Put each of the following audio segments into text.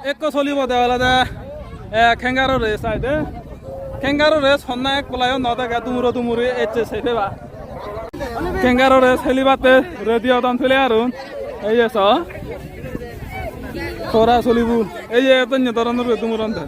एक चलिब देवाला खेंगारो race आइदे खेंगारो race हन्ना एक पलायो नदागा तुमुरो तुमुरी एचे सेफेबा खेंगारो रेस हेलिबाते रेडियो दान फेले आरुन এই যে খরা চলিবু এই যে এত ধরনের তুমুরন্তে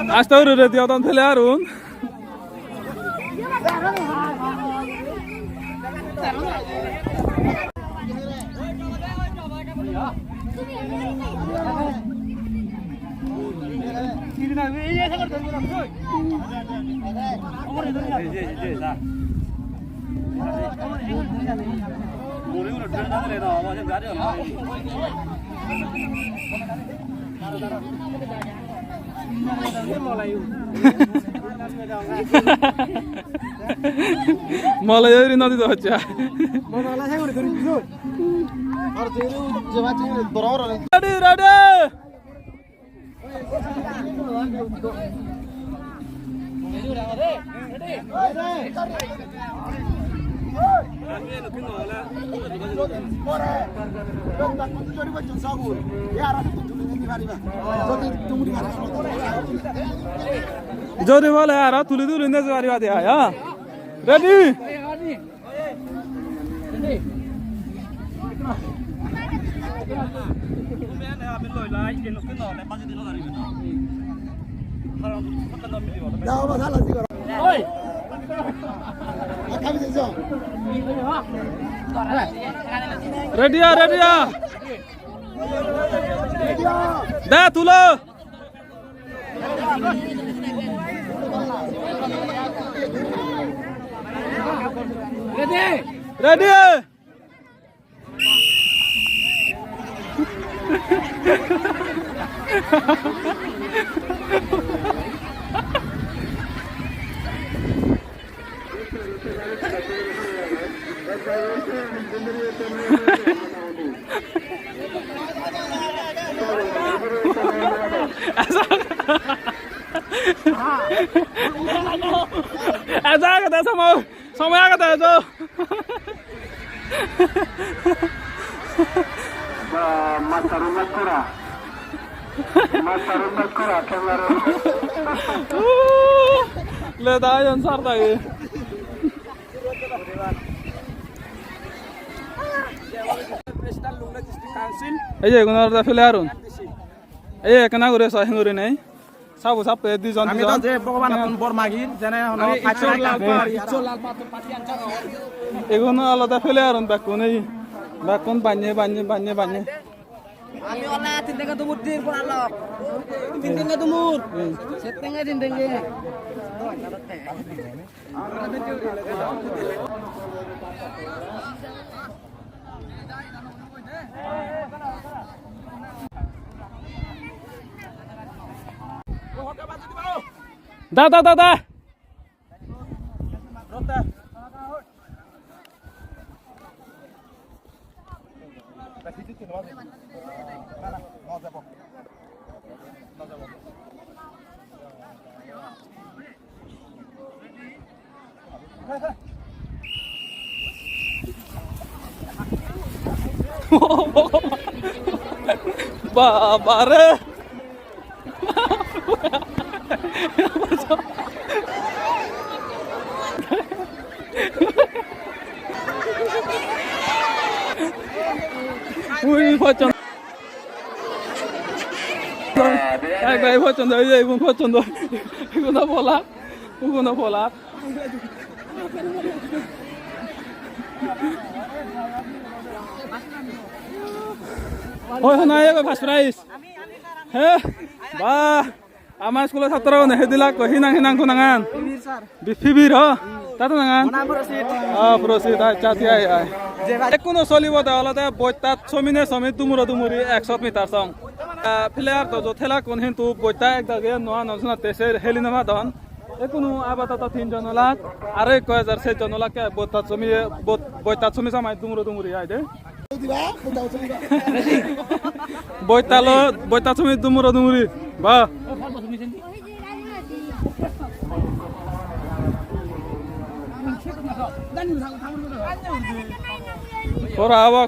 Hasta ahora le dio tanto learon. मलाई यही नदी तो अच्छा रेडी रेडी जोरी वाले यार तुली तुली ने जोरी वाले आया रेडी रेडिया रेडिया दे तुलो रेडी रेडी ऐसा कहता है समय कहता है जो ले दायन sarta ये এই যে কোন আর ফেলে আরুন এই একনা করে সহিং করে নাই সব সব দুইজন আমি তো যে ভগবান কোন বর মাগি জানে হলো ইচ্ছর লাল পাত পাটিয়ান চাও এগুলো আলাদা ফেলে আরুন বাকুন এই বাকুন বানিয়ে বানিয়ে বানিয়ে বানিয়ে আমি ওলা তিন টাকা দুমুর দিন পর আলো তিন টাকা দুমুর সেত টাকা তিন টাকা Da da da da. Rota. Babare. Ui, একটাই পছন্দ ওই যে এগুলো পছন্দ এগুলো বলা ওগুলো বলা ওই না ফার্স্ট প্রাইজ হে বাহ আমার স্কুলের ছাত্র হেদিলাক হিনাং হিনাং কুনাঙান ফিবির হ তাতে নাঙান প্রসিদ আচ্ছা আই আই কোনো চলিব তাহলে বৈতাত ছমিনে ছমিত দুমুরা দুমুরি 100 মিটার সং প্লেয়ার তো যথেলা কোন হিন্তু বৈতা একদাগে নোয়া নজনা তেসে হেলি নামা দন কোনো আবাদত 3 জন লাখ আর 1000 জন লাখ বৈতাত ছমি সামাই দুমুরা দুমুরি আই দে বৈতাত ছমি দুমুরা দুমুরি বাহ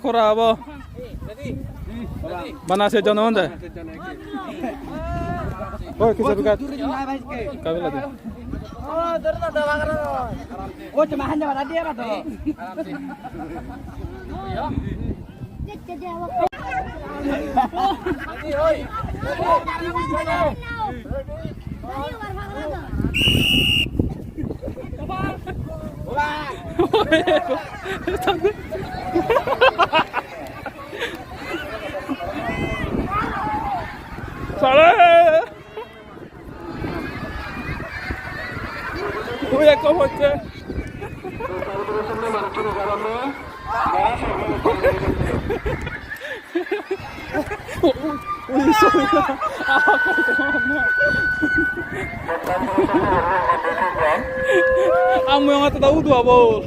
খরা হব বানাসে জন দে ওই কিছু বিকাত কাবিলা দে ও চমাহান যাবা দিয়া বা তো হচ্ছে Ang mga tataw dua bol.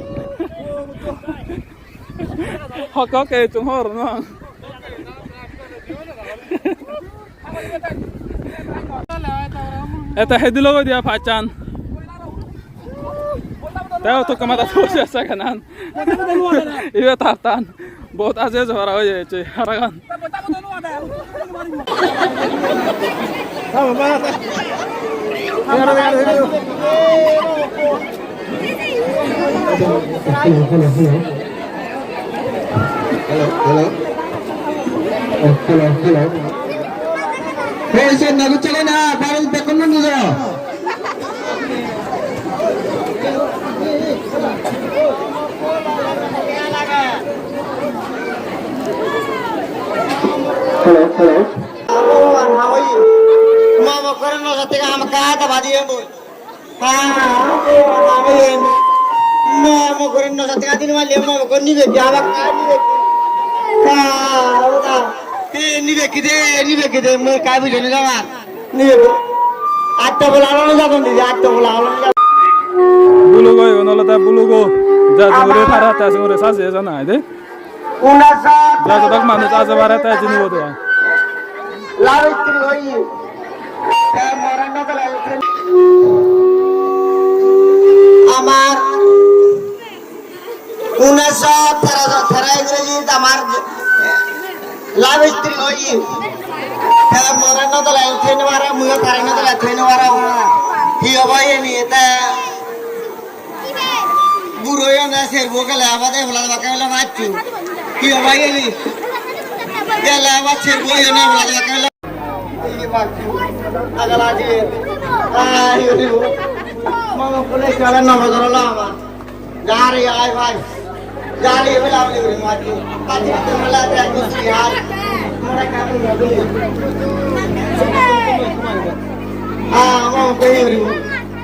Hakak kayak cungor no. Eta hedilo ko dia pacan. Tahu tuh kemana tuh siasa kanan. Iya tartan. Buat aja suara aja cuy. Haragan. Hello. Hey, saya nak cakap nak baru tekun mana tu? Hello. how are you? Mama karen no sate ka amka ta badi em. Mama karen no sate ka din wali mama ko ni be jaba ka ni be. Ni be kide mo kai bu jeni ga ni be. Atta bola no ja kon di atta bola no ja. Bulu go no la bulu go. Ja dure thara ta sore sa se jana ide. Una sa. Ja tak manu ta sa bara ta jini bodo. Lavitri hoyi. Ka marana ta lavitri. Amar 1913 ইংরেজি আমার lavitri hoyi. Ka marana ta lavitri wara muya karana ta lavitri wara. Hi obaye ni eta buroyo na ser bokala abade bola bakala machu. Hi obaye ni ya lava ser boyo na bola bakala agak lagi, ini mau boleh jalan nama jalan lama, jari ay bay, jari belau ni beri mati, pasti itu melalui aku sihat, mereka pun nggak boleh, mau beri,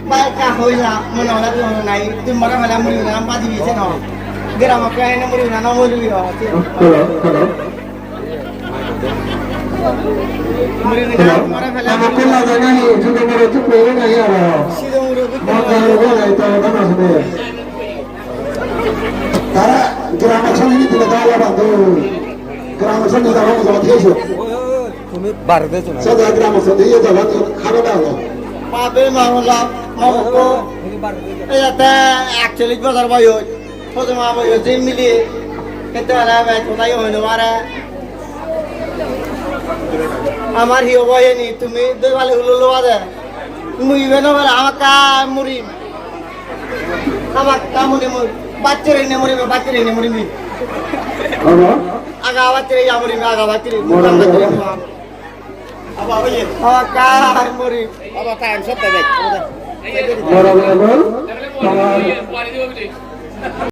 baik kau ya menolak itu naik, itu mereka malah beri nampak di sini, no, geram apa yang beri nama beri ya, Aku lagi ni juga baru tu pergi lagi ada. Maka aku lagi tahu kan maksudnya. Karena gerakan ini tidak tahu apa tu. Gerakan ini tidak tahu apa tu. Saya gerakan ini dia jalan khabar dah. Pape mahulah mahuku. Ia teh actually pasar bayu. Pasar bayu jim mili. Kita ada macam tu yang mana mana. আমার হিও বয়ে নি তুমি দেওয়ালে হলো লোয়া দে মুইবে না বলে আমাকা মুড়ি আমাকা মুড়ি মুড়ি বাচ্চারে নে মুড়ি আগা বাচ্চারে ইয়া মুড়ি আগা বাচ্চারে কাই মরি আবার টাইম সব দেবে বড় বড়